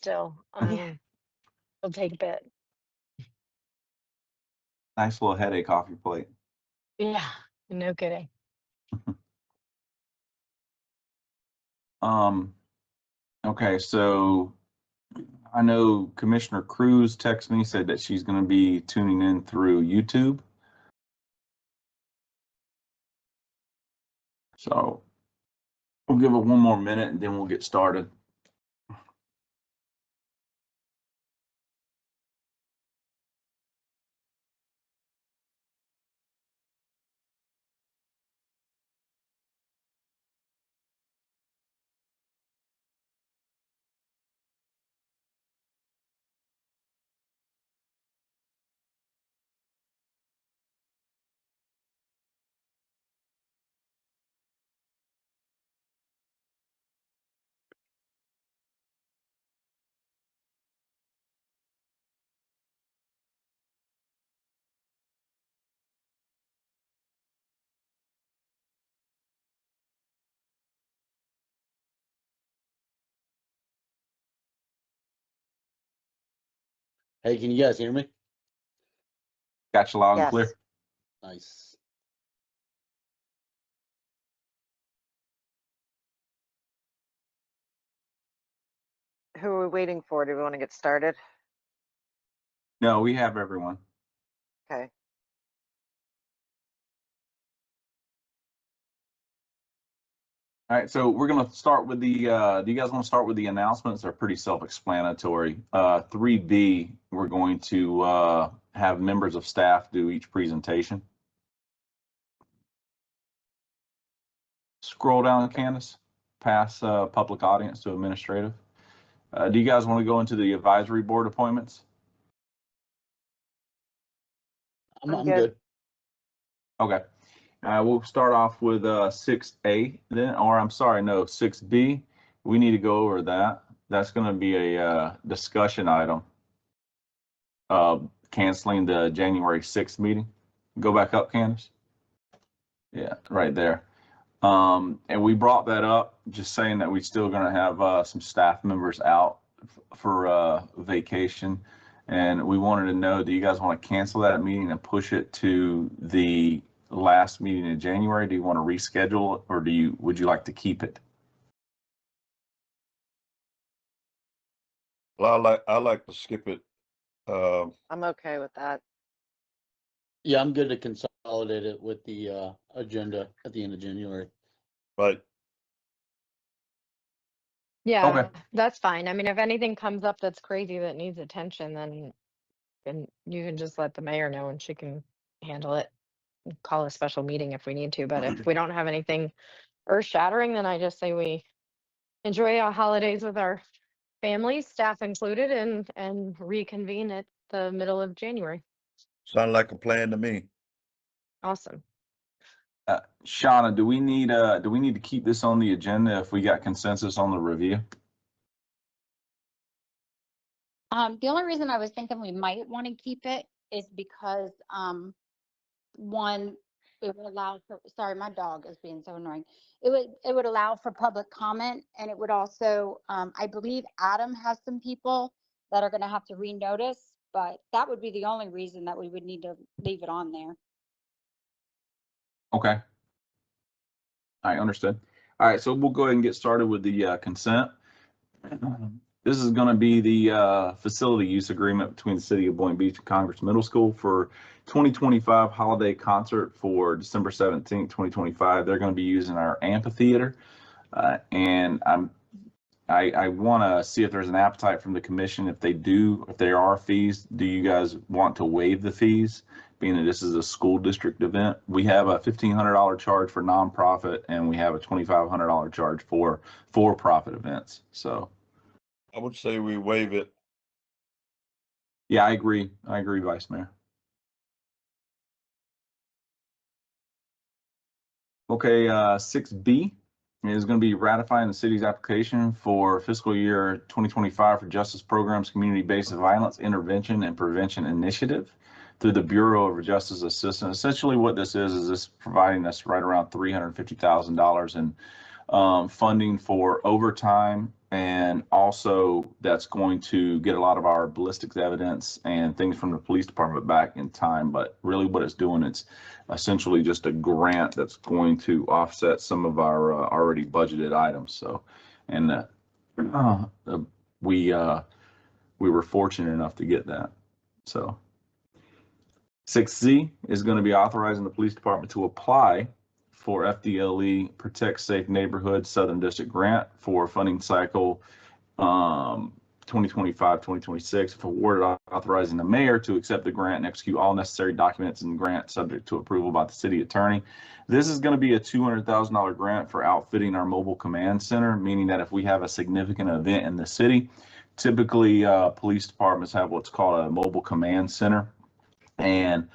still. Yeah. It'll take a bit. Nice little headache off your plate. Yeah, no kidding. Okay, so I know Commissioner Cruz texted me, said that she's going to be tuning in through YouTube. So we'll give it one more minute and then we'll get started. Hey, can you guys hear me? Got you loud and Yes. clear. Nice. Who are we waiting for? Do we want to get started? No, we have everyone. Okay. All right, so we're going to start with the, do you guys want to start with the announcements? They're pretty self-explanatory. 3B, we're going to have members of staff do each presentation. Scroll down, Candace, past public audience to administrative. Do you guys want to go into the advisory board appointments? I'm good. Okay. We'll start off with 6A then, or I'm sorry, no, 6B. We need to go over that. That's going to be a discussion item. Canceling the January 6th meeting. Go back up, Candace. Yeah, right there. And we brought that up, just saying that we're still going to have some staff members out for vacation. And we wanted to know, do you guys want to cancel that meeting and push it to the last meeting in January? Do you want to reschedule it, or would you like to keep it? Well, I like to skip it. I'm okay with that. Yeah, I'm good to consolidate it with the agenda at the end of January. Right. Yeah, Okay. that's fine. I mean, if anything comes up that's crazy that needs attention, then you can just let the mayor know and she can handle it. Call a special meeting if we need to. But if we don't have anything earth-shattering, then I just say we enjoy our holidays with our families, staff included, and reconvene at the middle of January. Sound like a plan to me. Awesome. Shauna, do we need to keep this on the agenda if we got consensus on the review? The only reason I was thinking we might want to keep it is because, one, it would allow for, sorry, my dog is being so annoying. It would allow for public comment, and it would also, I believe Adam has some people that are going to have to renotice, but that would be the only reason that we would need to leave it on there. Okay. I understood. All right, so we'll go ahead and get started with the consent. This is going to be the facility use agreement between the City of Boynton Beach and Congress Middle School for 2025 holiday concert for December 17th, 2025. They're going to be using our amphitheater, and I want to see if there's an appetite from the commission. If there are fees, do you guys want to waive the fees, being that this is a school district event? We have a $1,500 charge for nonprofit, and we have a $2,500 charge for for-profit events. So I would say we waive it. yeah, I agree, Vice Mayor. Okay, 6B is going to be ratifying the city's application for fiscal year 2025 for Justice Programs Community-Based Violence Intervention and Prevention Initiative through the Bureau of Justice Assistance. Essentially what this is this providing us right around $350,000 in funding for overtime And also that's going to get a lot of our ballistics evidence and things from the police department back in time. But really what it's doing, it's essentially just a grant that's going to offset some of our already budgeted items. So, and we were fortunate enough to get that. So 6C is going to be authorizing the police department to apply for FDLE Protect Safe Neighborhoods Southern District Grant for funding cycle 2025-2026. If awarded, authorizing the mayor to accept the grant and execute all necessary documents and grant subject to approval by the city attorney. This is going to be a $200,000 grant for outfitting our mobile command center, meaning that if we have a significant event in the city, typically police departments have what's called a mobile command center. And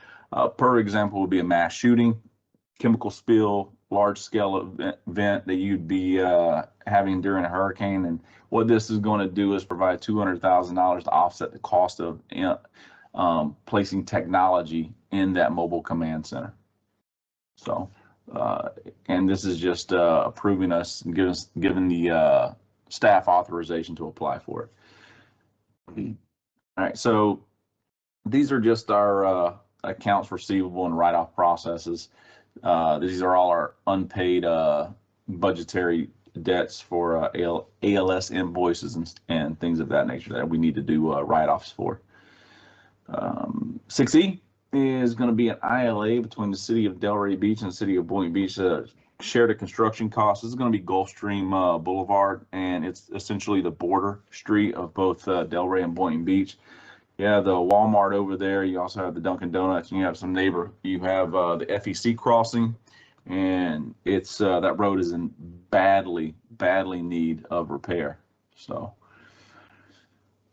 per example would be a mass shooting, chemical spill, large scale event that you'd be having during a hurricane. And what this is going to do is provide $200,000 to offset the cost of placing technology in that mobile command center. So, and this is just approving us and giving the staff authorization to apply for it. All right, so these are just our accounts receivable and write-off processes. These are all our unpaid budgetary debts for ALS invoices and things of that nature that we need to do write-offs for. 6E is going to be an ILA between the city of Delray Beach and the city of Boynton Beach. Share the construction costs. This is going to be Gulfstream Boulevard, and it's essentially the border street of both Delray and Boynton Beach. Yeah, the Walmart over there. You also have the Dunkin' Donuts, and you have some neighbor. You have the FEC crossing, and it's that road is in badly need of repair. So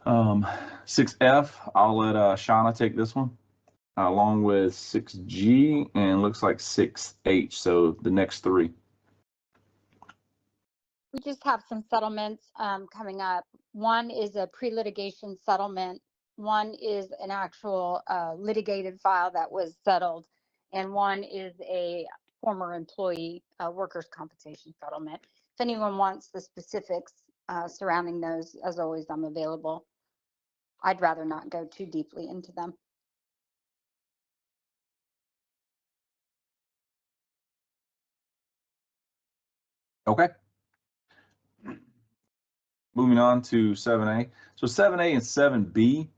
6F, I'll let Shauna take this one, along with 6G and looks like 6H. So the next three. We just have some settlements coming up. One is a pre-litigation settlement. One is an actual litigated file that was settled, and one is a former employee workers' compensation settlement. If anyone wants the specifics surrounding those, as always, I'm available. I'd rather not go too deeply into them. Okay. Moving on to 7A. So 7A and 7B,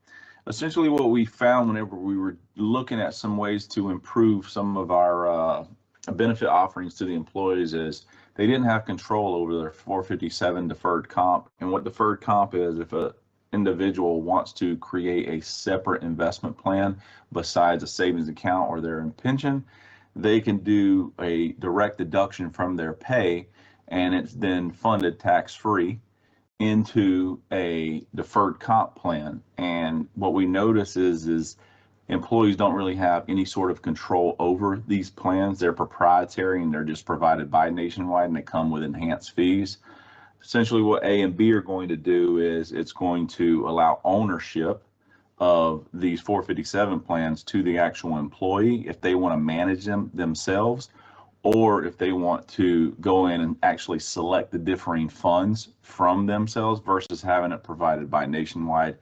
essentially what we found whenever we were looking at some ways to improve some of our benefit offerings to the employees is they didn't have control over their 457 deferred comp. And what deferred comp is, if an individual wants to create a separate investment plan besides a savings account or their pension, they can do a direct deduction from their pay, and it's then funded tax-free into a deferred comp plan. And what we notice is employees don't really have any sort of control over these plans. They're proprietary and they're just provided by Nationwide, and they come with enhanced fees. Essentially what A and B are going to do is it's going to allow ownership of these 457 plans to the actual employee if they want to manage them themselves, or if they want to go in and actually select the differing funds from themselves versus having it provided by Nationwide.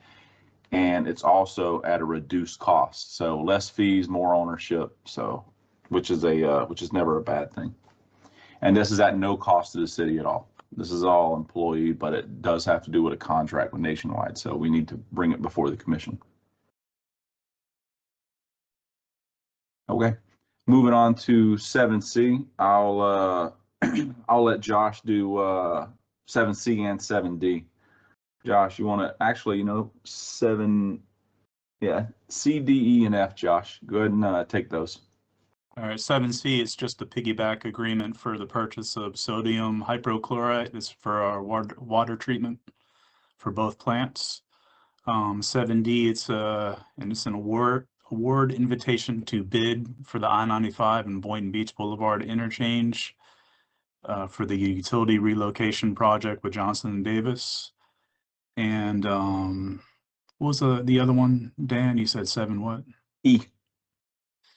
And it's also at a reduced cost, so less fees, more ownership. So, which is never a bad thing. And this is at no cost to the city at all. This is all employee, but it does have to do with a contract with Nationwide. So we need to bring it before the commission. Okay. Moving on to 7C, I'll let Josh do 7C and 7D. Josh, you want to actually, 7, yeah, C, D, E, and F, Josh. Go ahead and take those. All right, 7C is just a piggyback agreement for the purchase of sodium hypochlorite. This is for our water treatment for both plants. 7D, it's an award invitation to bid for the I-95 and Boynton Beach Boulevard interchange for the utility relocation project with Johnson & Davis. And what was the other one, Dan? You said 7 what? E.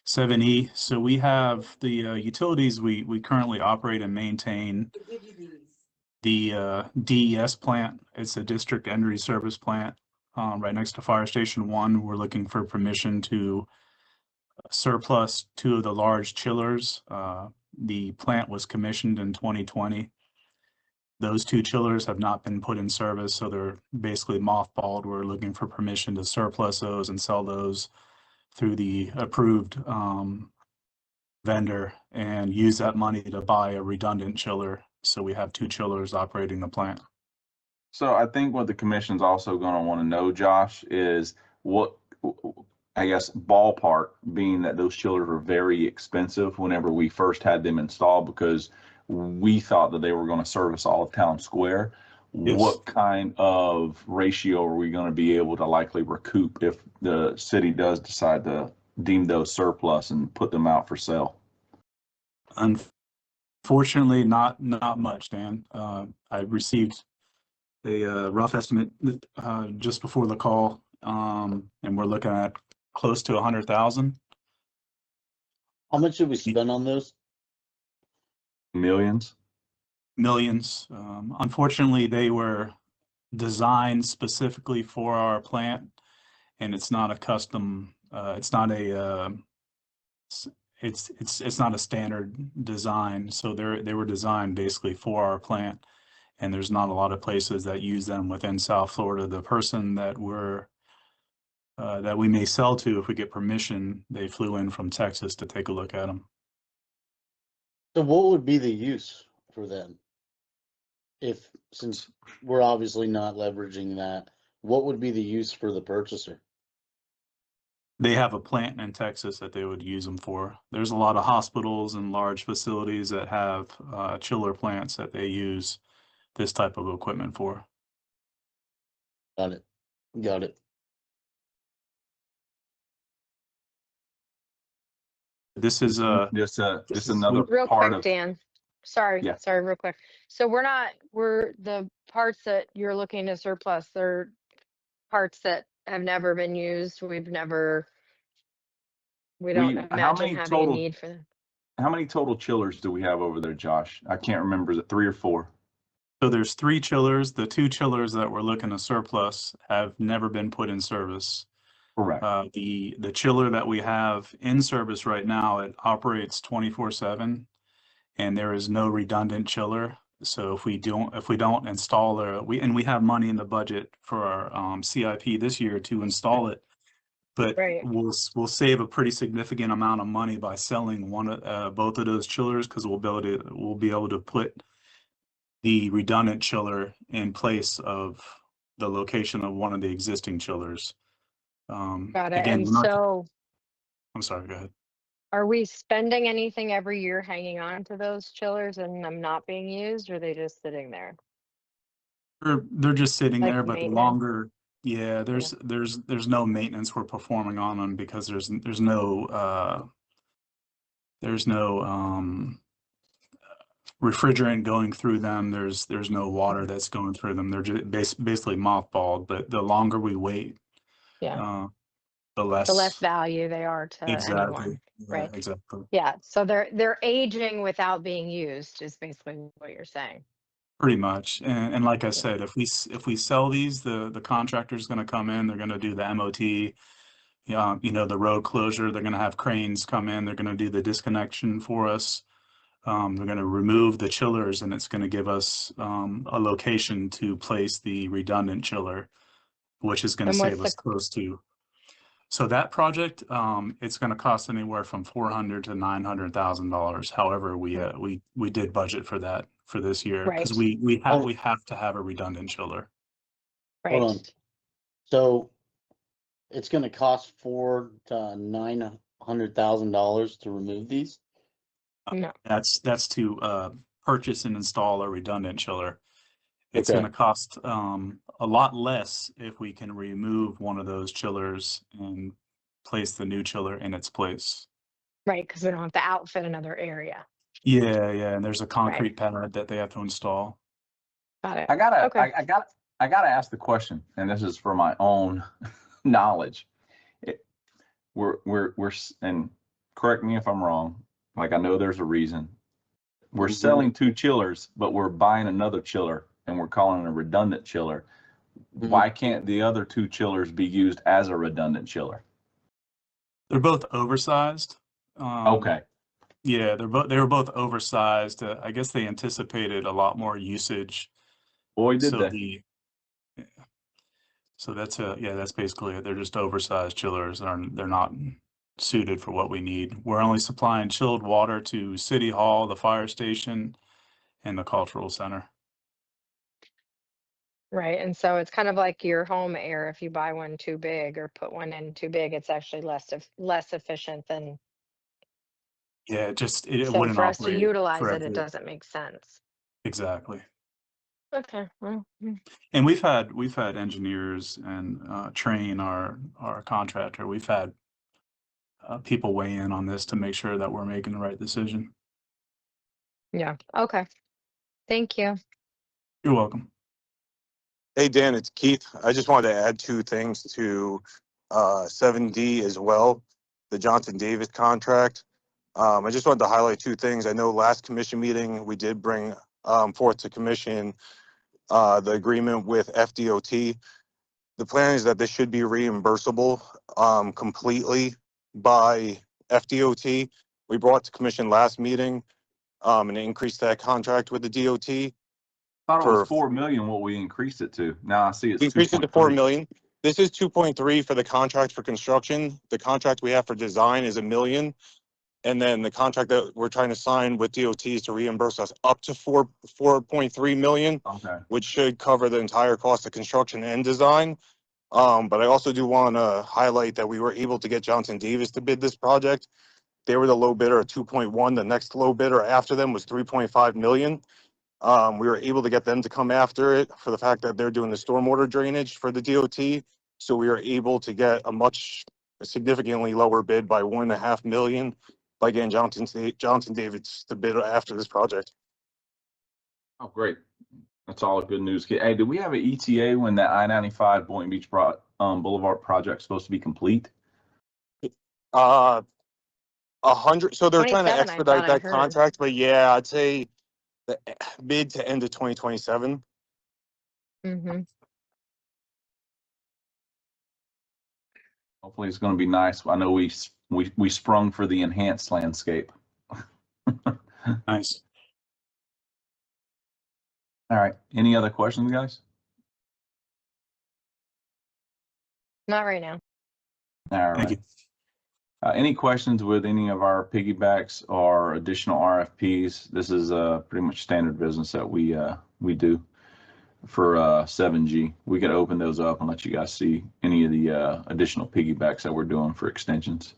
7E. So we have the utilities we currently operate and maintain the DES plant. It's a district energy service plant right next to Fire Station 1. We're looking for permission to surplus 2 of the large chillers. The plant was commissioned in 2020. Those 2 chillers have not been put in service, so they're basically mothballed. We're looking for permission to surplus those and sell those through the approved vendor and use that money to buy a redundant chiller. So we have 2 chillers operating the plant. So I think what the commission's also going to want to know, Josh, is what, I guess, ballpark, being that those chillers were very expensive whenever we first had them installed, because we thought that they were going to service all of Town Square. Yes. What kind of ratio are we going to be able to likely recoup if the city does decide to deem those surplus and put them out for sale? Unfortunately, not much, Dan. I received a rough estimate just before the call, and we're looking at close to 100,000. How much did we spend on those? Millions? Millions. Unfortunately, they were designed specifically for our plant, and it's not a custom. It's not a. It's not a standard design. So they were designed basically for our plant, and there's not a lot of places that use them within South Florida. The person that we may sell to, if we get permission, they flew in from Texas to take a look at them. So what would be the use for them? Since we're obviously not leveraging that, what would be the use for the purchaser? They have a plant in Texas that they would use them for. There's a lot of hospitals and large facilities that have chiller plants that they use this type of equipment for. Got it. Got it. This is Just this is another Real part quick, of. Dan. Sorry, Yeah. sorry, real quick. So we're the parts that you're looking to surplus, they're parts that have never been used. We don't How imagine many having a total, need for them. how many total chillers do we have over there, Josh? I can't remember, is it 3 or 4? So there's 3 chillers. The 2 chillers that we're looking to surplus have never been put in service. Correct. The chiller that we have in service right now, it operates 24/7, and there is no redundant chiller. So if we don't install we have money in the budget for our CIP this year to install it, but Right. we'll save a pretty significant amount of money by selling both of those chillers, because we'll be able to put the redundant chiller in place of the location of one of the existing chillers. Got it. Again, And we're not- so I'm sorry, go ahead. are we spending anything every year hanging on to those chillers and them not being used, or are they just sitting there? They're just sitting Like there, but the maintenance? longer, yeah, there's no maintenance we're performing on them, because there's no refrigerant going through them. There's no water that's going through them. They're just basically mothballed. But the longer we wait, Yeah. the less. The less value they are to Exactly. anyone. Yeah, Right. exactly. Yeah. So they're aging without being used is basically what you're saying. Pretty much. And like I said, if we sell these, the contractor's going to come in, they're going to do the MOT, the road closure, they're going to have cranes come in, they're going to do the disconnection for us. They're going to remove the chillers, and it's going to give us a location to place the redundant chiller, which is going to And what's save us close to. So that project, it's going to cost anywhere from $400,000 to $900,000. However, we did budget for that for this year, because Right. we have to have a redundant chiller. Right. Hold on. So it's gonna cost $400,000 to $900,000 to remove these? No. That's to purchase and install a redundant chiller. It's Okay. going to cost a lot less if we can remove one of those chillers and place the new chiller in its place. Right. Because we don't have to outfit another area. Yeah, and there's a concrete pad that they have to install. Got it. I gotta Okay. I gotta ask the question, and this is for my own knowledge. And correct me if I'm wrong. Like, I know there's a reason. we're Mhm. selling 2 chillers, but we're buying another chiller and we're calling it a redundant chiller. Mhm. Why can't the other 2 chillers be used as a redundant chiller? They're both oversized. Okay, Yeah, they were both oversized. I guess they anticipated a lot more usage. boy, did So they. that's basically it. They're just oversized chillers. They're not suited for what we need. We're only supplying chilled water to City Hall, the fire station, and the cultural center. Right, and so it's kind of like your home air. If you buy one too big or put one in too big, it's actually less efficient than, Yeah, it so wouldn't for us to operate utilize it, it correctly. doesn't make sense. Exactly. Okay, well, And we've had engineers and train our contractor. We've had people weigh in on this to make sure that we're making the right decision. yeah, okay. Thank you. You're welcome. Hey, Dan, it's Keith. I just wanted to add 2 things to 7D as well, the Johnson Davis contract. I just wanted to highlight 2 things. I know last commission meeting, we did bring forth to commission the agreement with FDOT. The plan is that this should be reimbursable completely by FDOT. We brought to commission last meeting and increased that contract with the DOT. Thought it was For 4 million what we increased it to. Now I see it's increased it to 4 2.3. million. This is 2.3 for the contract for construction. The contract we have for design is $1 million. And then the contract that we're trying to sign with DOT is to reimburse us up to 4.3 million, Okay. which should cover the entire cost of construction and design. But I also do want to highlight that we were able to get Johnson Davis to bid this project. They were the low bidder at 2.1. The next low bidder after them was 3.5 million. We were able to get them to come after it for the fact that they're doing the stormwater drainage for the DOT. So we were able to get a significantly lower bid by 1.5 million by getting Johnson Davis to bid after this project. Oh, great. That's all good news. Hey, do we have an ETA when that I-95 Boynton Beach Boulevard project is supposed to be complete? 100. So they're trying to 27, I expedite thought I that heard. contract, but yeah, I'd say the mid to end of 2027. Mm-hmm. Hopefully it's going to be nice. I know we sprung for the enhanced landscape. Nice. All right. Any other questions, guys? Not right now. All Thank right. you. Any questions with any of our piggybacks or additional RFPs? This is pretty much standard business that we do for 7G. We could open those up and let you guys see any of the additional piggybacks that we're doing for extensions.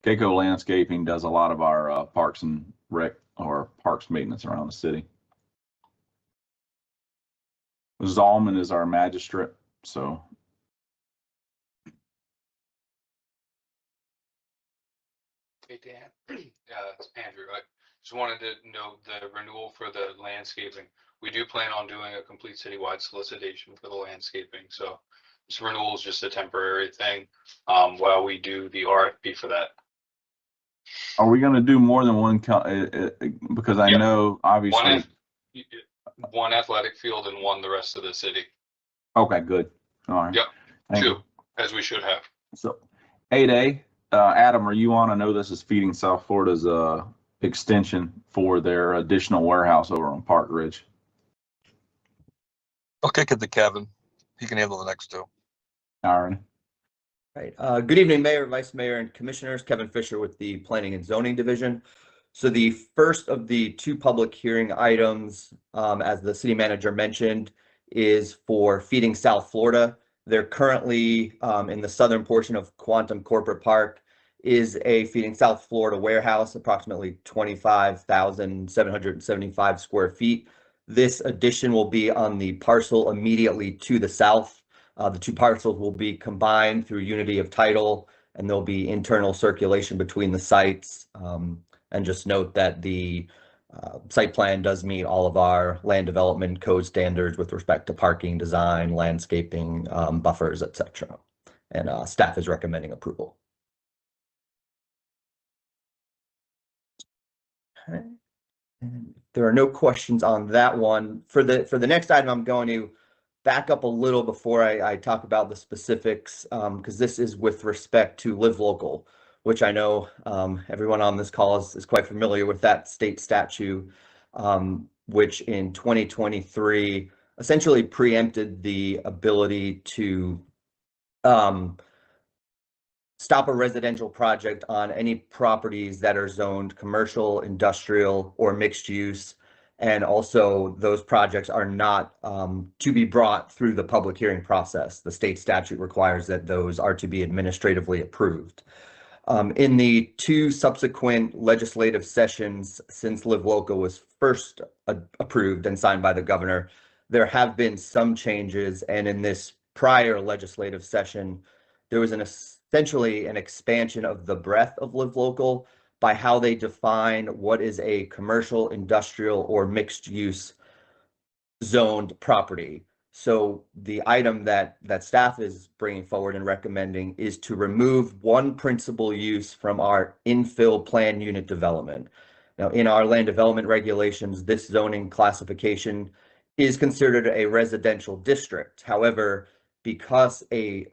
Keiko Landscaping does a lot of our parks and rec or parks maintenance around the city. Zalman is our magistrate, so. Hey, Dan. It's Andrew. I just wanted to note the renewal for the landscaping. We do plan on doing a complete citywide solicitation for the landscaping. So this renewal is just a temporary thing while we do the RFP for that. Are we going to do more than one? Because I Yep. know obviously. One athletic field and one the rest of the city. Okay, good. All right. Yep. Thank 2, you. as we should have. So 8A, Adam, are you on? I know this is Feeding South Florida's extension for their additional warehouse over on Park Ridge. I'll kick it to Kevin. He can handle the next 2. All right. Right. Good evening, Mayor, Vice Mayor, and Commissioners. Kevin Fisher with the Planning and Zoning Division. So the first of the 2 public hearing items, as the city manager mentioned, is for Feeding South Florida. They're currently in the southern portion of Quantum Corporate Park is a Feeding South Florida warehouse, approximately 25,775 square feet. This addition will be on the parcel immediately to the south. The 2 parcels will be combined through unity of title, and there'll be internal circulation between the sites. And just note that the site plan does meet all of our land development code standards with respect to parking, design, landscaping, buffers, etc. And staff is recommending approval. And there are no questions on that one. For the next item, I'm going to back up a little before I talk about the specifics, because this is with respect to Live Local, which I know everyone on this call is quite familiar with that state statute, which in 2023 essentially preempted the ability to stop a residential project on any properties that are zoned commercial, industrial, or mixed use. And also those projects are not to be brought through the public hearing process. The state statute requires that those are to be administratively approved. In the two subsequent legislative sessions since Live Local was first approved and signed by the governor, there have been some changes. And in this prior legislative session, there was essentially an expansion of the breadth of Live Local by how they define what is a commercial, industrial, or mixed use zoned property. So the item that staff is bringing forward and recommending is to remove one principal use from our infill plan unit development. Now, in our land development regulations, this zoning classification is considered a residential district. However, because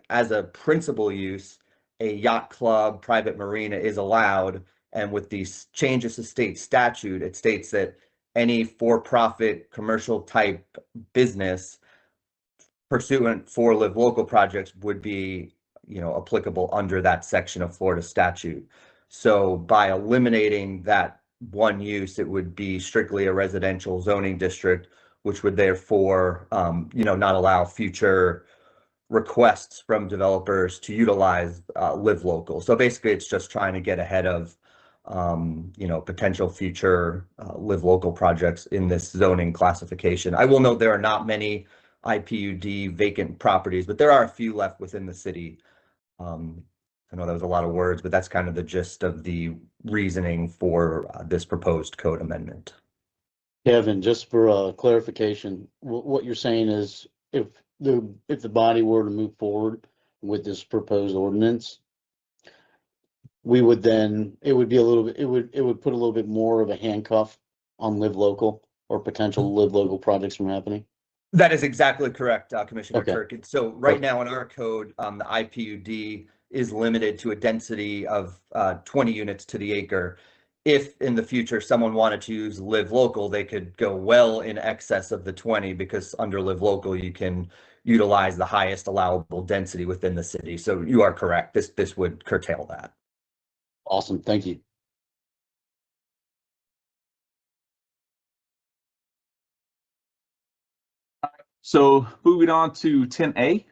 as a principal use, a yacht club, private marina is allowed, and with these changes to state statute, it states that any for-profit commercial type business pursuant for Live Local projects would be, applicable under that section of Florida statute. So by eliminating that one use, it would be strictly a residential zoning district, which would therefore, not allow future requests from developers to utilize Live Local. So basically, it's just trying to get ahead of potential future Live Local projects in this zoning classification. I will note there are not many IPUD vacant properties, but there are a few left within the city. I know that was a lot of words, but that's kind of the gist of the reasoning for this proposed code amendment. Kevin, just for clarification, what you're saying is if the body were to move forward with this proposed ordinance, we would then, it would be a little bit, it would put a little bit more of a handcuff on Live Local or potential Live Local projects from happening? That is exactly correct, Commissioner Okay. Kirk. So right now in our code, the IPUD is limited to a density of 20 units to the acre. If in the future someone wanted to use Live Local, they could go well in excess of the 20, because under Live Local, you can utilize the highest allowable density within the city. So you are correct. This would curtail that. Awesome. Thank you. So moving on to 10A.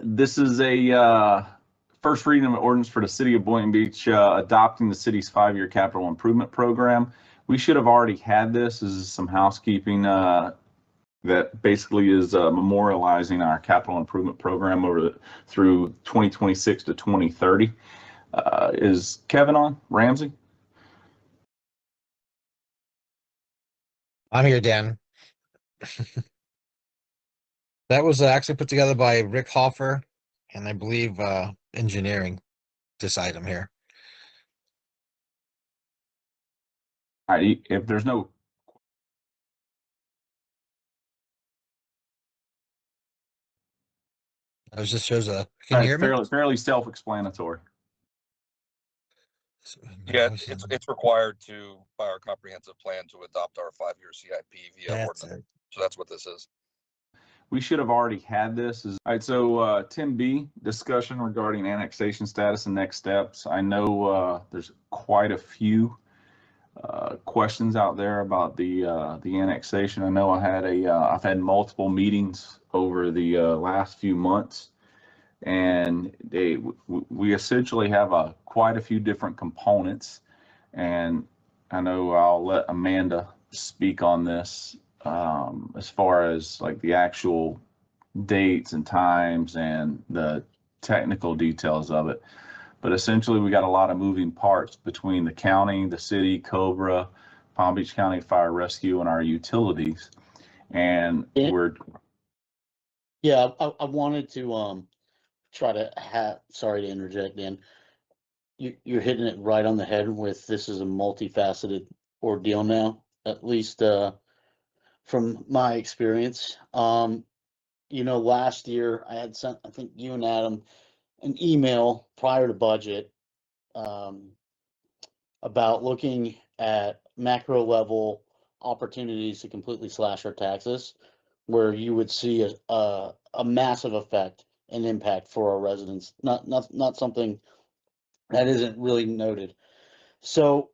This is a first reading of an ordinance for the city of Boynton Beach adopting the city's 5-year capital improvement program. We should have already had this. This is some housekeeping that basically is memorializing our capital improvement program through 2026 to 2030. Is Kevin on? Ramsey? I'm here, Dan. That was actually put together by Rick Hoffer and I believe engineering, this item here. All right, if there's no. It just shows can you hear me? Fairly self-explanatory. Yeah, it's required by our comprehensive plan to adopt our 5-year CIP via ordinance. So that's what this is. We should have already had this. All right, so 10B, discussion regarding annexation status and next steps. I know there's quite a few questions out there about the annexation. I know I've had multiple meetings over the last few months, and we essentially have quite a few different components, and I know I'll let Amanda speak on this as far as like the actual dates and times and the technical details of it. But essentially, we got a lot of moving parts between the county, the city, Cobra, Palm Beach County Fire Rescue, and our utilities. And we're. Yeah, I wanted to try to sorry to interject, Dan. you're hitting it right on the head with this is a multifaceted ordeal now, at least from my experience. Last year I had sent, I think you and Adam, an email prior to budget about looking at macro level opportunities to completely slash our taxes, where you would see a massive effect and impact for our residents. Not something that isn't really noted. So,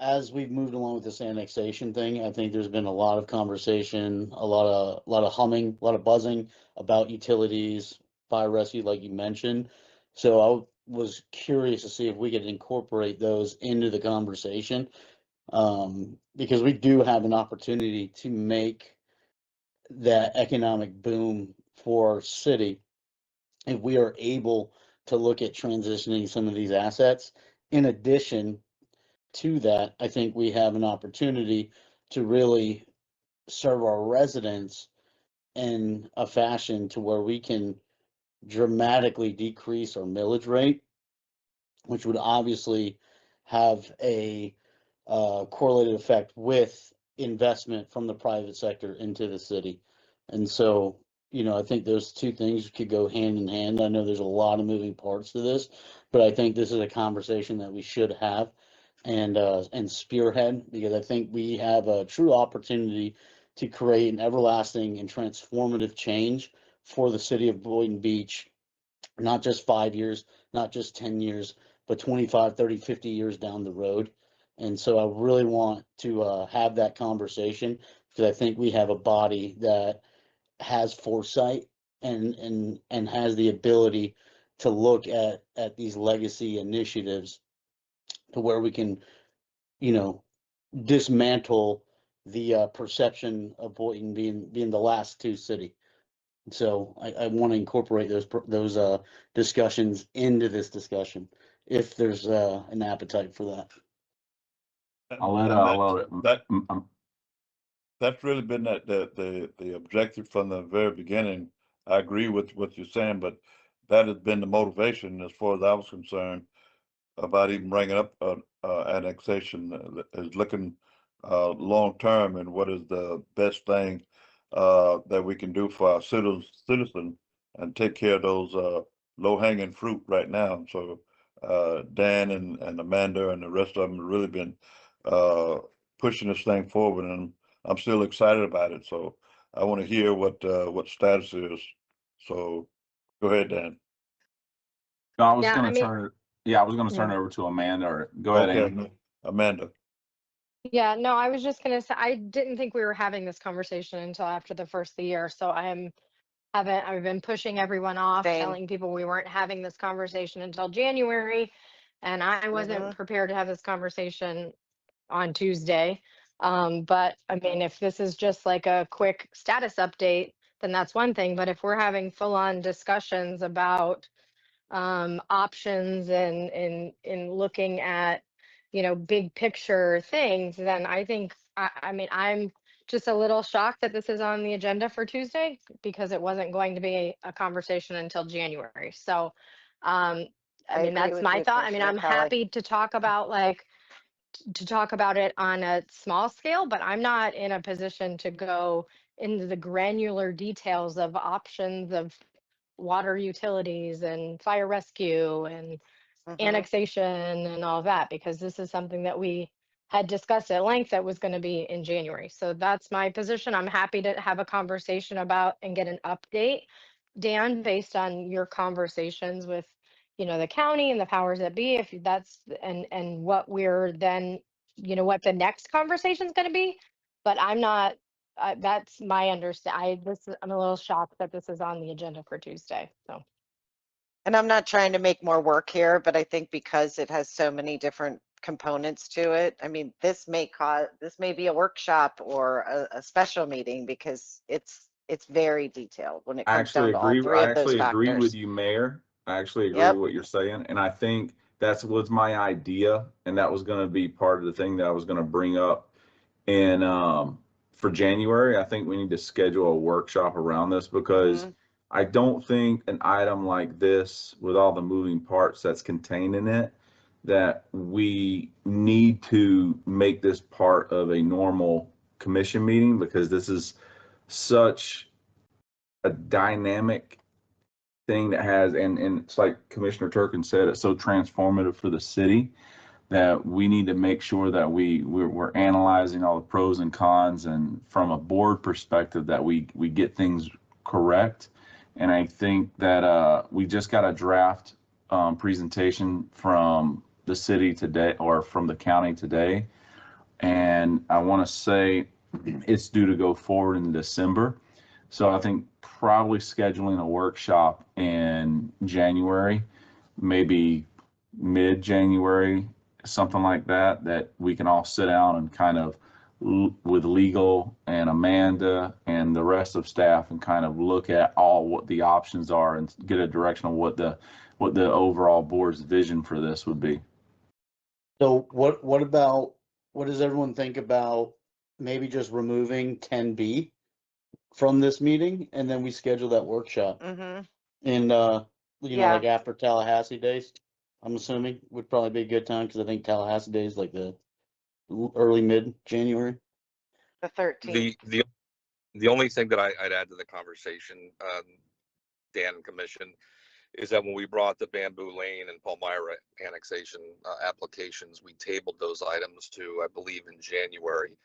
as we've moved along with this annexation thing, I think there's been a lot of conversation, a lot of humming, a lot of buzzing about utilities, fire rescue, like you mentioned. So I was curious to see if we could incorporate those into the conversation, because we do have an opportunity to make that economic boom for our city if we are able to look at transitioning some of these assets. In addition to that, I think we have an opportunity to really serve our residents in a fashion to where we can dramatically decrease our millage rate, which would obviously have a correlated effect with investment from the private sector into the city. And so, I think those two things could go hand in hand. I know there's a lot of moving parts to this, but I think this is a conversation that we should have and spearhead, because I think we have a true opportunity to create an everlasting and transformative change for the city of Boynton Beach, not just 5 years, not just 10 years, but 25, 30, 50 years down the road. And so I really want to have that conversation, because I think we have a body that has foresight and has the ability to look at these legacy initiatives to where we can, dismantle the perception of Boynton being the last two city. So I want to incorporate those discussions into this discussion, if there's an appetite for that. That's really been the objective from the very beginning. I agree with what you're saying, but that has been the motivation as far as I was concerned about even bringing up annexation, is looking long term and what is the best thing that we can do for our citizens and take care of those low hanging fruit right now. So Dan and Amanda and the rest of them have really been pushing this thing forward, and I'm still excited about it. So I want to hear what status is. So go ahead, Dan. No, I was Yeah, going I to mean- turn it. Yeah, I was going to turn it over to Amanda. Or go ahead, Okay, Amy. Amanda. Yeah, no, I was just gonna say, I didn't think we were having this conversation until after the first of the year, so I've been pushing everyone off, Same. telling people we weren't having this conversation until January, and I wasn't prepared to have this conversation on Tuesday. But I mean, if this is just like a quick status update, then that's one thing, but if we're having full-on discussions about options and in looking at big picture things, then I think I mean I'm just a little shocked that this is on the agenda for Tuesday, because it wasn't going to be a conversation until January. So I mean, agree that's with my you, thought. I mean, Commissioner I'm Kelly. happy to talk about it on a small scale, but I'm not in a position to go into the granular details of options of water utilities and fire rescue and annexation and all that, because this is something that we had discussed at length that was going to be in January. So that's my position. I'm happy to have a conversation about and get an update, Dan, based on your conversations with the county and the powers that be, if that's and what we're then what the next conversation is going to be. But I'm not that's my understanding. I'm a little shocked that this is on the agenda for Tuesday. So And I'm not trying to make more work here, but I think because it has so many different components to it, I mean, this may be a workshop or a special meeting, because it's very detailed when it I comes down actually to all agree. three I of those actually agree with factors. you, Mayor. I actually agree Yep. with what you're saying, and I think was my idea, and that was going to be part of the thing that I was going to bring up. And for January, I think we need to schedule a workshop around this, because I don't think an item like this, with all the moving parts that's contained in it, that we need to make this part of a normal commission meeting, because this is such a dynamic thing that has, and it's like Commissioner Turkin said, it's so transformative for the city that we need to make sure that we're analyzing all the pros and cons, and from a board perspective that we get things correct. And I think that we just got a draft presentation from the city today, or from the county today, and I want to say it's due to go forward in December. So I think probably scheduling a workshop in January, maybe mid-January, something like that, that we can all sit down and kind of with legal and Amanda and the rest of staff and kind of look at all what the options are and get a direction on what the overall board's vision for this would be. So what does everyone think about maybe just removing 10B from this meeting, and then we schedule that workshop? Mm-hmm. And, Yeah. like after Tallahassee days, I'm assuming would probably be a good time, because I think Tallahassee days like the early mid-January. The 13th. The only thing that I'd add to the conversation, Dan and Commission, is that when we brought the Bamboo Lane and Palmyra annexation applications, we tabled those items to, I believe, in January.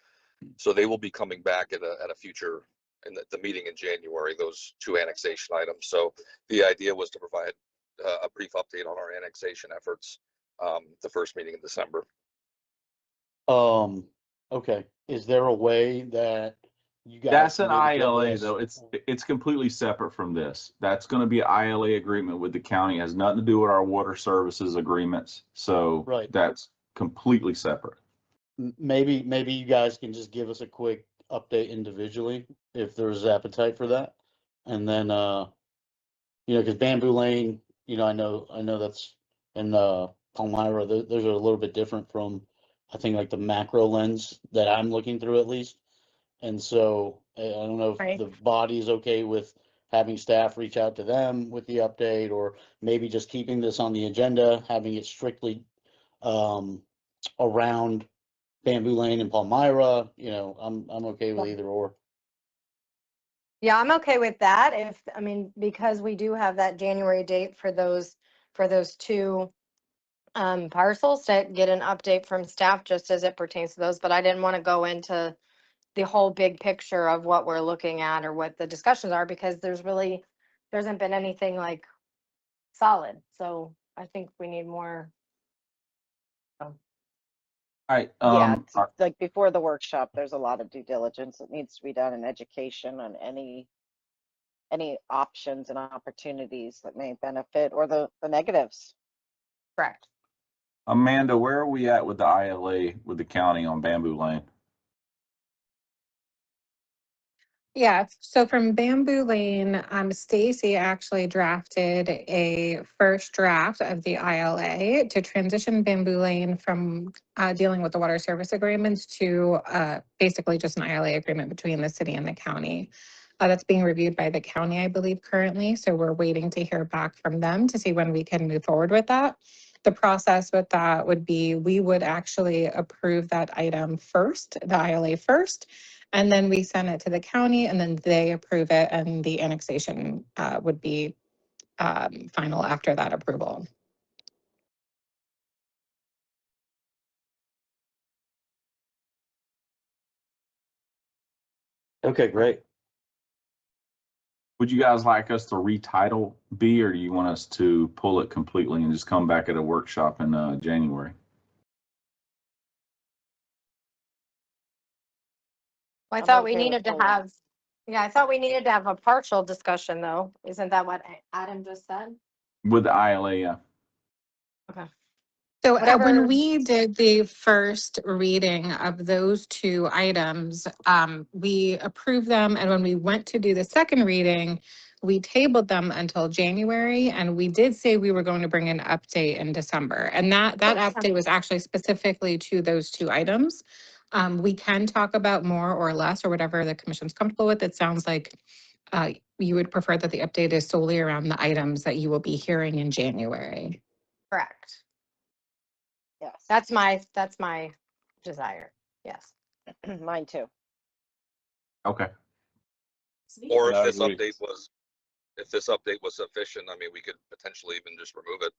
So they will be coming back at a future, in the meeting in January, those two annexation items. So the idea was to provide a brief update on our annexation efforts, the first meeting in December. Okay. Is there a way that you guys? That's an can maybe get ILA this- though. It's completely separate from this. That's going to be an ILA agreement with the county. It has nothing to do with our water services agreements. So Right. that's completely separate. Maybe you guys can just give us a quick update individually if there's appetite for that. And then, because Bamboo Lane, I know that's in Palmyra, those are a little bit different from, I think, like the macro lens that I'm looking through at least. And so I don't know if Right. the body is okay with having staff reach out to them with the update, or maybe just keeping this on the agenda, having it strictly around Bamboo Lane and Palmyra. I'm okay with either or. Yeah, I'm okay with that. Because we do have that January date for those two parcels, to get an update from staff just as it pertains to those. But I didn't want to go into the whole big picture of what we're looking at or what the discussions are, because there hasn't been anything like solid. So I think we need more. All right. Yeah, it's like before the workshop, there's a lot of due diligence that needs to be done in education on any options and opportunities that may benefit, or the negatives. Correct. Amanda, where are we at with the ILA with the county on Bamboo Lane? Yeah, so from Bamboo Lane, Stacy actually drafted a first draft of the ILA to transition Bamboo Lane from dealing with the water service agreements to basically just an ILA agreement between the city and the county. That's being reviewed by the county, I believe, currently. So we're waiting to hear back from them to see when we can move forward with that. The process with that would be, we would actually approve that item first, the ILA first, and then we send it to the county, and then they approve it, and the annexation would be final after that approval. Okay, great. Would you guys like us to retitle B, or do you want us to pull it completely and just come back at a workshop in January? I I'm thought we okay with needed to pulling. have, I thought we needed to have a partial discussion though. Isn't that what Adam just said? With the ILA, yeah. Okay. So Whatever. when we did the first reading of those two items, we approved them. And when we went to do the second reading, we tabled them until January. And we did say we were going to bring an update in December. And that update was actually specifically to those two items. We can talk about more or less, or whatever the commission's comfortable with. It sounds like you would prefer that the update is solely around the items that you will be hearing in January. Correct. Yes, That's my desire. Yes. mine too. Okay. Or I if this agree. update was sufficient, I mean, we could potentially even just remove it.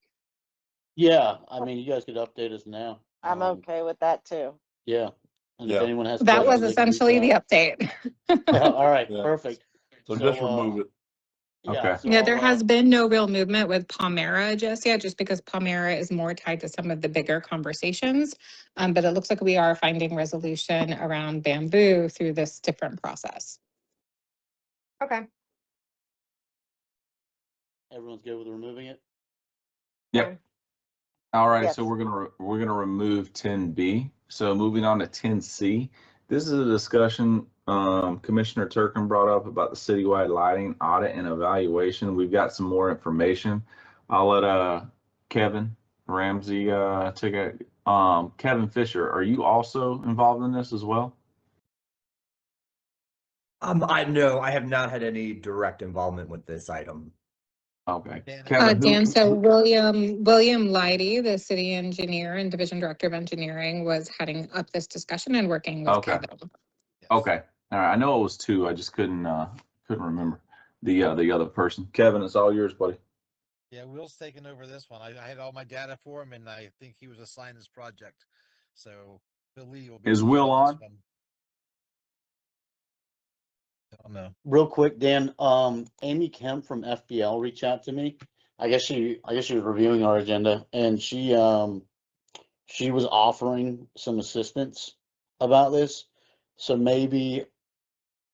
Yeah, I mean, you guys could update us now. I'm okay with that too. Yeah, and if Yeah. anyone has That was questions, they can reach essentially the out. update. All right, Yeah. perfect. So just remove it. Yeah, Okay. so Yeah, there I'll, has been no real movement with Palmera just yet, just because Palmera is more tied to some of the bigger conversations. But it looks like we are finding resolution around bamboo through this different process. Okay. everyone's good with removing it? Yep. Fine. All right, Yes. so we're gonna remove 10B. So moving on to 10C. This is a discussion Commissioner Turkin brought up about the citywide lighting audit and evaluation. We've got some more information. I'll let Kevin Ramsey take it. Kevin Fisher, are you also involved in this as well? I know I have not had any direct involvement with this item. Okay. Dan, Kevin, Dan, so William Leidy, the city engineer and division director of engineering, was heading up this discussion and working with Okay. Kevin. yes. Okay. All right. I know it was two. I just couldn't remember the other person. Kevin, it's all yours, buddy. Yeah, Will's taking over this one. I had all my data for him, and I think he was assigned this project. So Bill Lee will be. Is the lead Will this on? one. Don't know. Real quick, Dan, Amy Kemp from FBL reached out to me. I guess she was reviewing our agenda, and she was offering some assistance about this. So maybe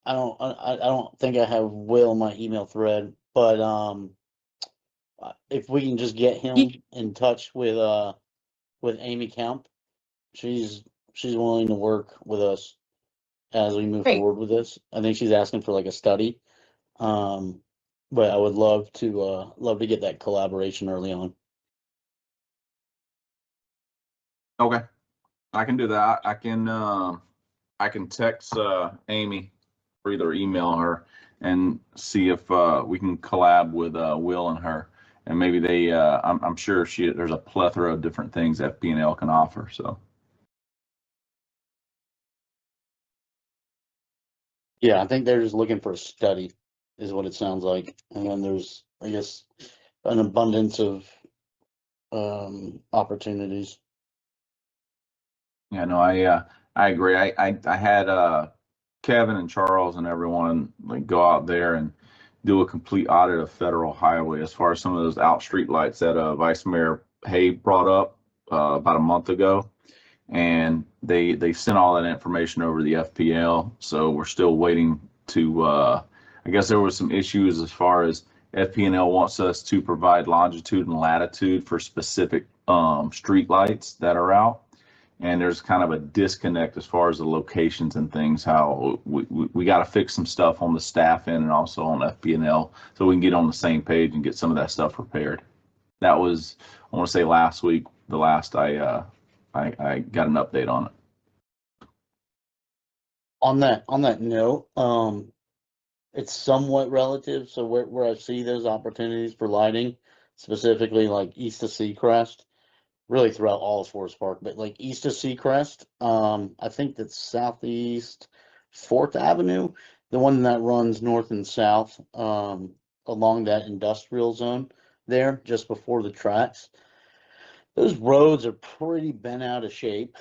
I don't think I have Will in my email thread, but if we can just get him in touch with Amy Kemp, she's willing to work with us as we move Great. forward with this. I think she's asking for like a study. But I would love to get that collaboration early on. Okay. I can do that. I can text Amy or either email her and see if we can collab with Will and her. And maybe they I'm sure there's a plethora of different things FP&L can offer. So Yeah, I think they're just looking for a study, is what it sounds like. And then there's, I guess, an abundance of opportunities. yeah, no, I agree. I had Kevin and Charles and everyone like go out there and do a complete audit of federal highway as far as some of those out street lights that Vice Mayor Hay brought up about a month ago. And they sent all that information over to the FPL. So we're still waiting to I guess there was some issues as far as FPL wants us to provide longitude and latitude for specific street lights that are out. And there's kind of a disconnect as far as the locations and things, how we got to fix some stuff on the staff end and also on FP&L so we can get on the same page and get some of that stuff prepared. That was, I want to say last week, the last I got an update on it. On that note, it's somewhat relative. So where I see those opportunities for lighting, specifically like east of Seacrest, really throughout all of Forest Park, but like east of Seacrest, I think that's southeast 4th Avenue, the one that runs north and south, along that industrial zone there, just before the tracks. Those roads are pretty bent out of shape.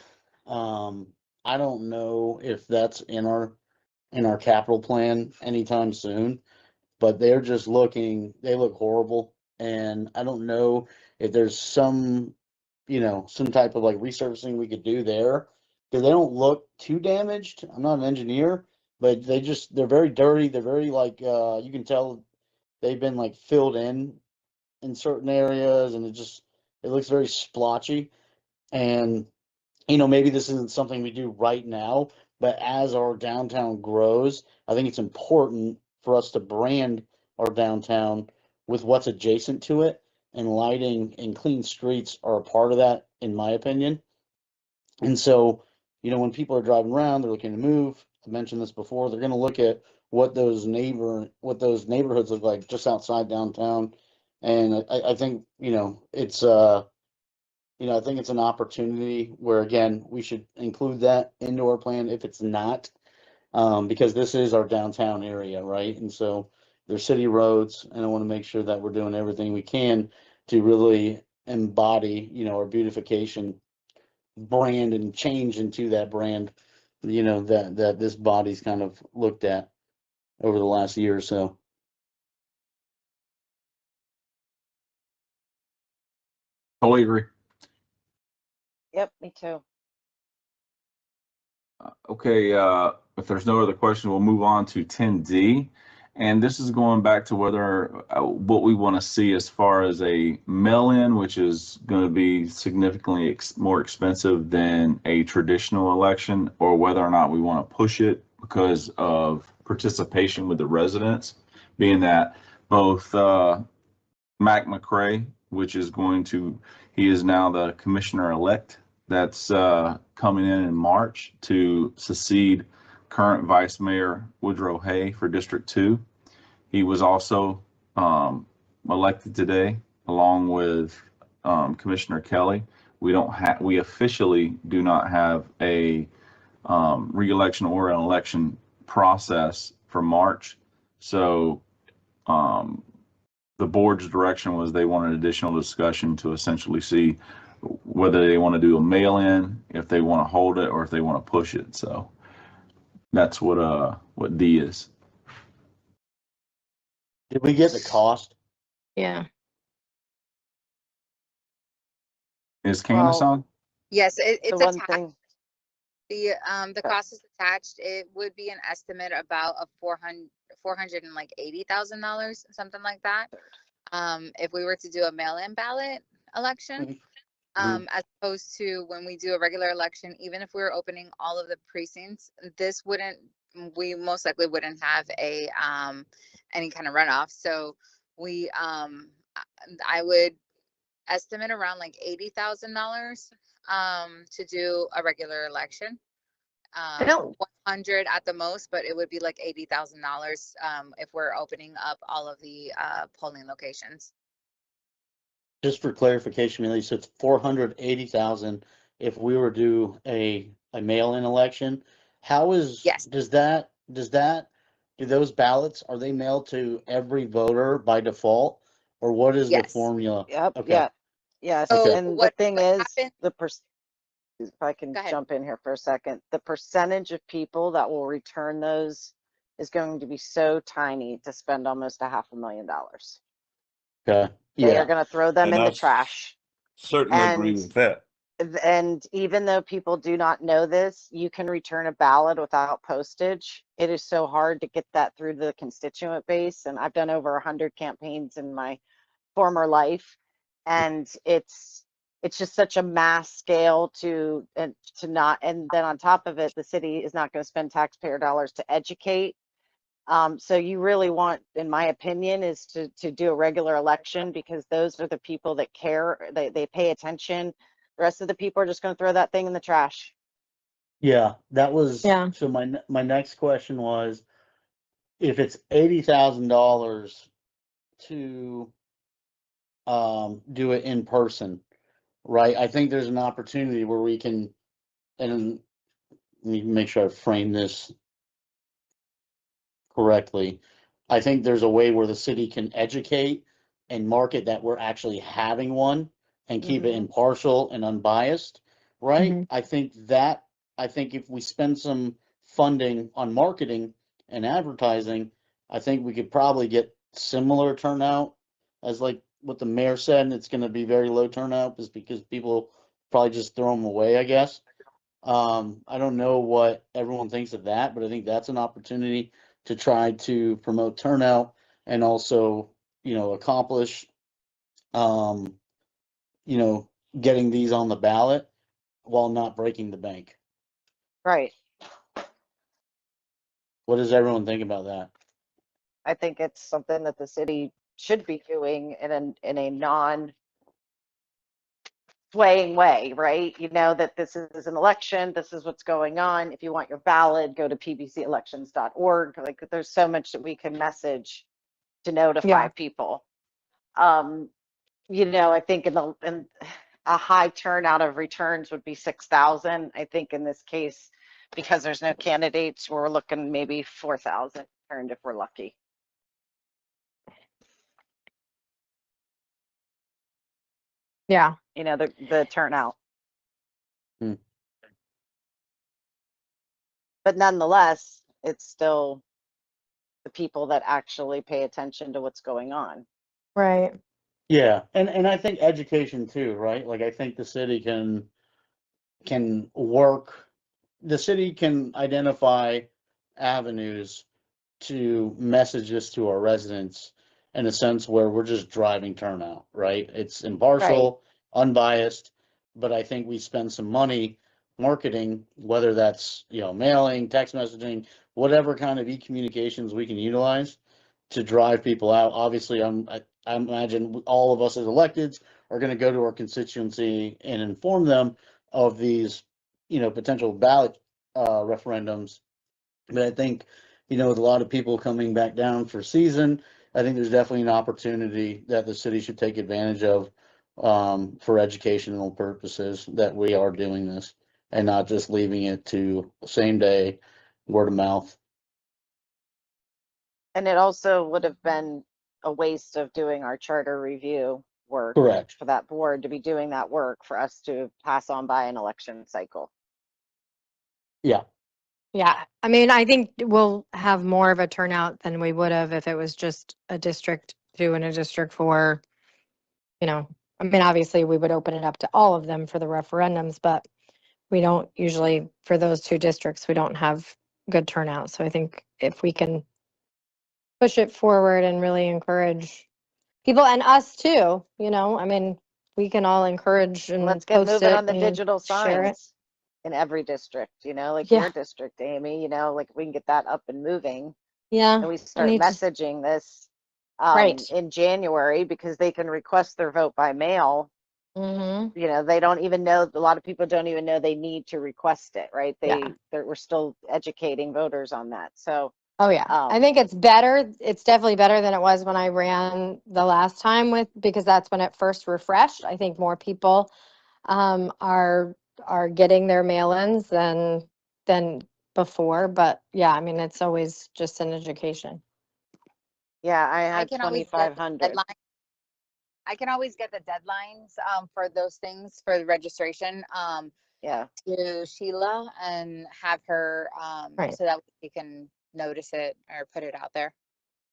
I don't know if that's in our capital plan anytime soon, but they look horrible. And I don't know if there's some type of like resurfacing we could do there, because they don't look too damaged. I'm not an engineer, but they're very dirty. They're very like, you can tell they've been like filled in certain areas, and it looks very splotchy. And maybe this isn't something we do right now, but as our downtown grows, I think it's important for us to brand our downtown with what's adjacent to it, and lighting and clean streets are a part of that, in my opinion. And so, when people are driving around, they're looking to move. I mentioned this before, they're going to look at what those neighborhoods look like just outside downtown. And I think, it's, I think it's an opportunity where, again, we should include that into our plan if it's not, because this is our downtown area, right? And so they're city roads, and I want to make sure that we're doing everything we can to really embody, our beautification brand and change into that brand, that this body's kind of looked at over the last year or so. Totally agree. Yep, me too. Okay, if there's no other question, we'll move on to 10D. And this is going back to whether what we want to see as far as a mail-in, which is going to be significantly more expensive than a traditional election, or whether or not we want to push it because of participation with the residents, being that both Mac McCray, which is he is now the commissioner-elect that's coming in March to succeed current Vice Mayor Woodrow Hay for District 2. He was also elected today, along with Commissioner Kelly. We officially do not have a re-election or an election process for March. So the board's direction was they wanted additional discussion to essentially see whether they want to do a mail-in, if they want to hold it, or if they want to push it. So that's what D is. Did we get the cost? Yeah. Is Candace Well, on? Yes, the it's one attached. thing, The cost is attached. It would be an estimate about a $480,000, something like that. If we were to do a mail-in ballot election, as opposed to when we do a regular election, even if we were opening all of the precincts, we most likely wouldn't have any kind of runoff. So I would estimate around like $80,000 to do a regular election. I don't, 100 at the most, but it would be like $80,000 if we're opening up all of the polling locations. Just for clarification, Millie, so it's 480,000 if we were to do a mail-in election. How is, Yes. do those ballots, are they mailed to every voter by default? Or what is the Yes. formula? yep, Okay. yeah, yes. So And the what thing is, happened? if I can Go ahead. jump in here for a second, the percentage of people that will return those is going to be so tiny to spend almost $500,000. Okay. They are Yeah. going to throw them And in the I trash. certainly agree And with that. And even though people do not know this, you can return a ballot without postage. It is so hard to get that through the constituent base. And I've done over 100 campaigns in my former life. And it's just such a mass scale to not, and then on top of it, the city is not going to spend taxpayer dollars to educate. So you really want, in my opinion, is to do a regular election, because those are the people that care, they pay attention. The rest of the people are just going to throw that thing in the trash. Yeah, that was, Yeah. so my next question was, if it's $80,000 to do it in person, right? I think there's an opportunity where we can, and let me make sure I frame this correctly. I think there's a way where the city can educate and market that we're actually having one and keep it impartial and unbiased, right? Mhm. I think if we spend some funding on marketing and advertising, I think we could probably get similar turnout as like what the mayor said, and it's gonna be very low turnout is because people probably just throw them away, I guess. I don't know what everyone thinks of that, but I think that's an opportunity to try to promote turnout and also, accomplish, um, getting these on the ballot while not breaking the bank. Right. What does everyone think about that? I think it's something that the city should be doing in a non swaying way, right? You know that this is an election, this is what's going on. If you want your ballot, go to pbcelections.org. Like there's so much that we can message to notify Yeah. people. You know, I think in a high turnout of returns would be 6,000. I think in this case, because there's no candidates, we're looking maybe 4,000 turned if we're lucky. Yeah. You know, the turnout. Hmm. But nonetheless, it's still the people that actually pay attention to what's going on. Right. Yeah, and I think education too, right? Like I think the city can work, the city can identify avenues to message this to our residents in a sense where we're just driving turnout, right? It's impartial, unbiased, but I think we spend some money marketing, whether that's, you know, mailing, text messaging, whatever kind of e-communications we can utilize to drive people out. Obviously, I imagine all of us as electeds are going to go to our constituency and inform them of these, you know, potential ballot referendums. But I think, you know, with a lot of people coming back down for season, I think there's definitely an opportunity that the city should take advantage of for educational purposes, that we are doing this and not just leaving it to same day word of mouth. And it also would have been a waste of doing our charter review work Correct. for that board to be doing that work for us to pass on by an election cycle. Yeah. Yeah. I mean, I think we'll have more of a turnout than we would have if it was just a District 2 and a District 4. You know, I mean, obviously we would open it up to all of them for the referendums, but we don't usually, for those two districts, we don't have good turnout. So I think if we can push it forward and really encourage people and us too, you know, I mean, we can all encourage and Let's get post moving it on the and digital share it. signs in every district, you know, like Yeah. your district, Amy, you know, like we can get that up and moving. Yeah. And we I start need to, messaging this right. in January, because they can request their vote by mail. Mm-hmm. You know, they don't even know, a lot of people don't even know they need to request it, right? Yeah. We're still educating voters on that. So, Oh, yeah. I think it's better. It's definitely better than it was when I ran the last time because that's when it first refreshed. I think more people are getting their mail-ins than before. But yeah, I mean, it's always just an education. yeah, I I had can always get the 2,500. deadline. I can always get the deadlines for those things for the registration Yeah. to Sheila and have her Right. so that we can notice it or put it out there.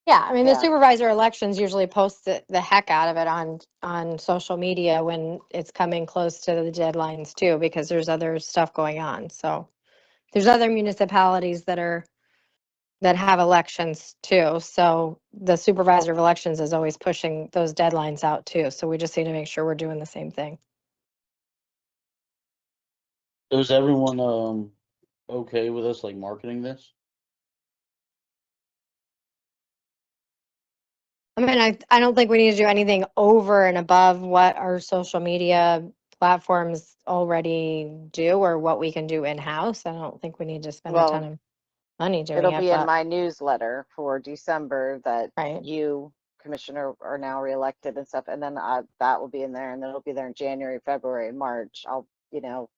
Yeah, I mean, the Yeah. supervisor elections usually post the heck out of it on social media when it's coming close to the deadlines too, because there's other stuff going on. So there's other municipalities that have elections too. So the supervisor of elections is always pushing those deadlines out too. So we just need to make sure we're doing the same thing. Is everyone okay with us like marketing this? I mean, I don't think we need to do anything over and above what our social media platforms already do or what we can do in-house. I don't think we need to spend a ton Well, of money doing it'll it, be in but my newsletter for December that right. you, Commissioner, are now reelected and stuff. And then that will be in there, and then it'll be there in January, February, and March. You know,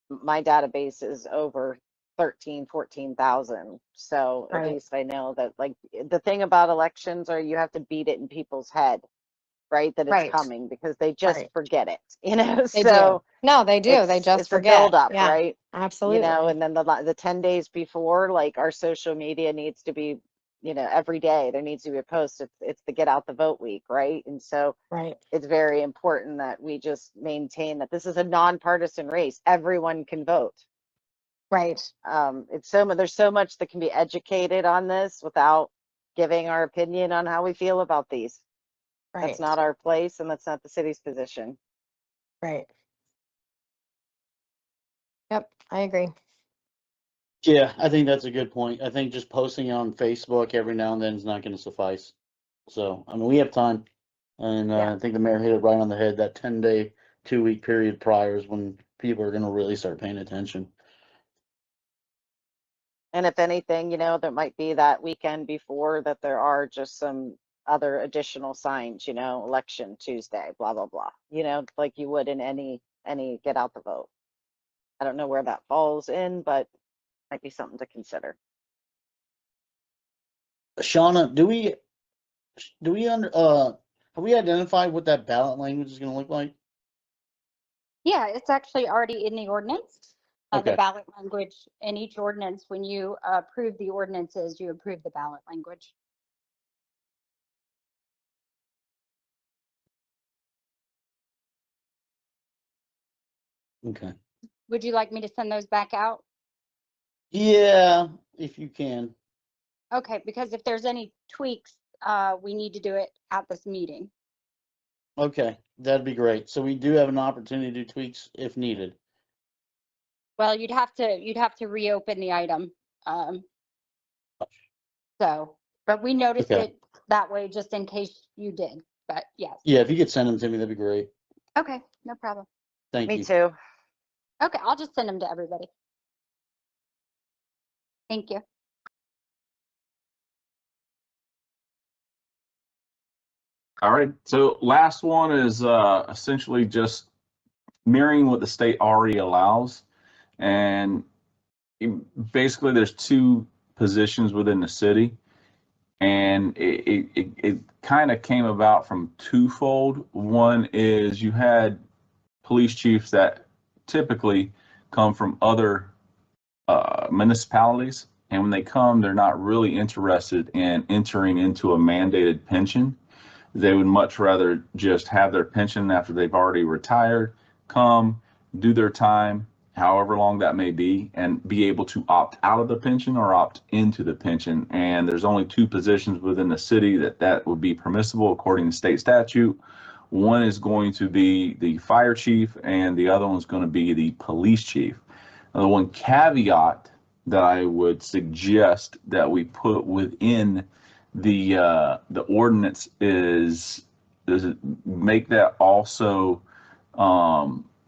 my database is over 14,000. So at Right. least I know that, like, the thing about elections are you have to beat it in people's head, right? That it's Right. coming, because they just Right. forget it, you know? They So do. No, they do. They just it's a forget. buildup, Yeah, right? You know, absolutely. and then the 10 days before, like, our social media needs to be, you know, every day there needs to be a post. It's the get out the vote week, right? And so Right. it's very important that we just maintain that this is a nonpartisan race. Everyone can vote. Right. There's so much that can be educated on this without giving our opinion on how we feel about these. Right. That's not our place, and that's not the city's position. Right. Yep, I agree. Yeah, I think that's a good point. I think just posting it on Facebook every now and then is not going to suffice. So, I mean, we have time. And Yeah. I think the mayor hit it right on the head. That 10-day 2-week period prior is when people are gonna really start paying attention. And if anything, there might be that weekend before that there are just some other additional signs, election Tuesday, blah, blah, blah, like you would in any get out the vote. I don't know where that falls in, but might be something to consider. Shauna, have we identified what that ballot language is gonna look like? Yeah, it's actually already in the ordinance. The Okay. ballot language in each ordinance, when you approve the ordinances, you approve the ballot language. Okay. Would you like me to send those back out? Yeah, if you can. Okay, because if there's any tweaks, we need to do it at this meeting. Okay, that'd be great. So we do have an opportunity to do tweaks if needed. Well, you'd have to reopen the item. But we noticed Okay. it that way just in case you did, but yes. Yeah, if you could send them to me, that'd be great. Okay, no problem. Thank Me you. too. Okay, I'll just send them to everybody. Thank you. All right. So last one is essentially just mirroring what the state already allows. And basically there's 2 positions within the city. And it kind of came about from twofold. One is you had police chiefs that typically come from other municipalities. And when they come, they're not really interested in entering into a mandated pension. They would much rather just have their pension after they've already retired, come, do their time, however long that may be, and be able to opt out of the pension or opt into the pension. And there's only 2 positions within the city that would be permissible according to state statute. One is going to be the fire chief, and the other one's going to be the police chief. Now, the one caveat that I would suggest that we put within the ordinance is make that also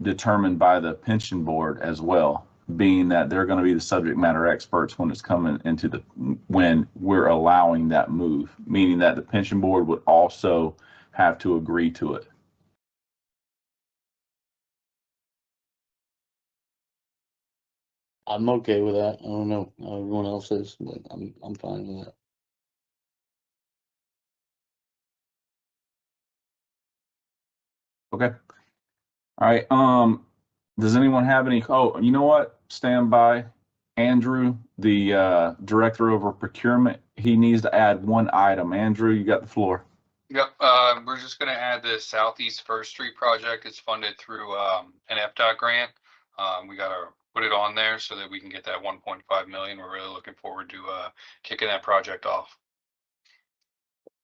determined by the pension board as well, being that they're going to be the subject matter experts when it's coming into when we're allowing that move, meaning that the pension board would also have to agree to it. I'm okay with that. I don't know how everyone else is, but I'm fine with that. Okay. All right. Does anyone have any? Oh, you know what? Stand by. Andrew, the director over procurement, he needs to add one item. Andrew, you got the floor. Yep, we're just gonna add the Southeast First Street project. It's funded through an FDOT grant. We gotta put it on there so that we can get that 1.5 million. We're really looking forward to kicking that project off.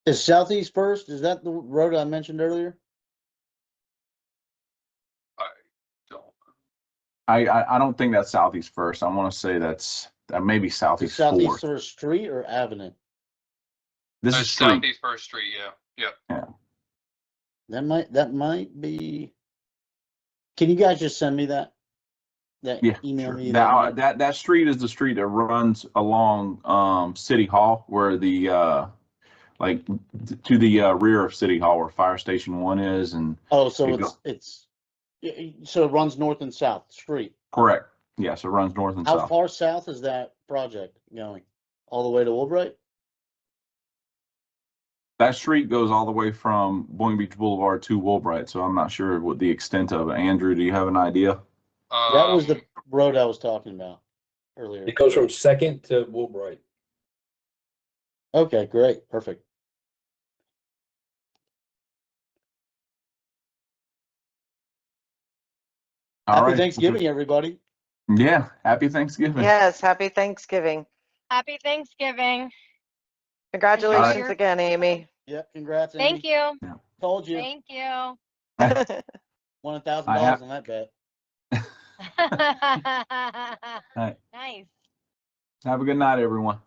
Is Southeast First? Is that the road I mentioned earlier? I don't think that's Southeast First. I want to say that maybe Southeast Southeast Fourth. First Street or Avenue? This is street. Southeast First Street, yeah. That might be. Can you guys just send me that? Yeah, Email sure. me That street is the street that runs along City Hall, where the like to the rear of City Hall, where Fire Station 1 is, and Oh, so so it runs north and south street. correct. Yes, it runs north and How south. far south is that project going? All the way to Woolbright? That street goes all the way from Boynton Beach Boulevard to Woolbright, so I'm not sure what the extent of it. Andrew, do you have an idea? That was the road I was talking about earlier. It goes from Second to Woolbright. Okay, great, perfect. Happy Thanksgiving, everybody. Yeah, happy Thanksgiving. Yes, happy Thanksgiving. Happy Thanksgiving. Congratulations again, Amy. Yep, congrats. Thank you. Yeah. Told you. Thank you. Won $1,000 on that bet. Right. Nice. Have a good night, everyone.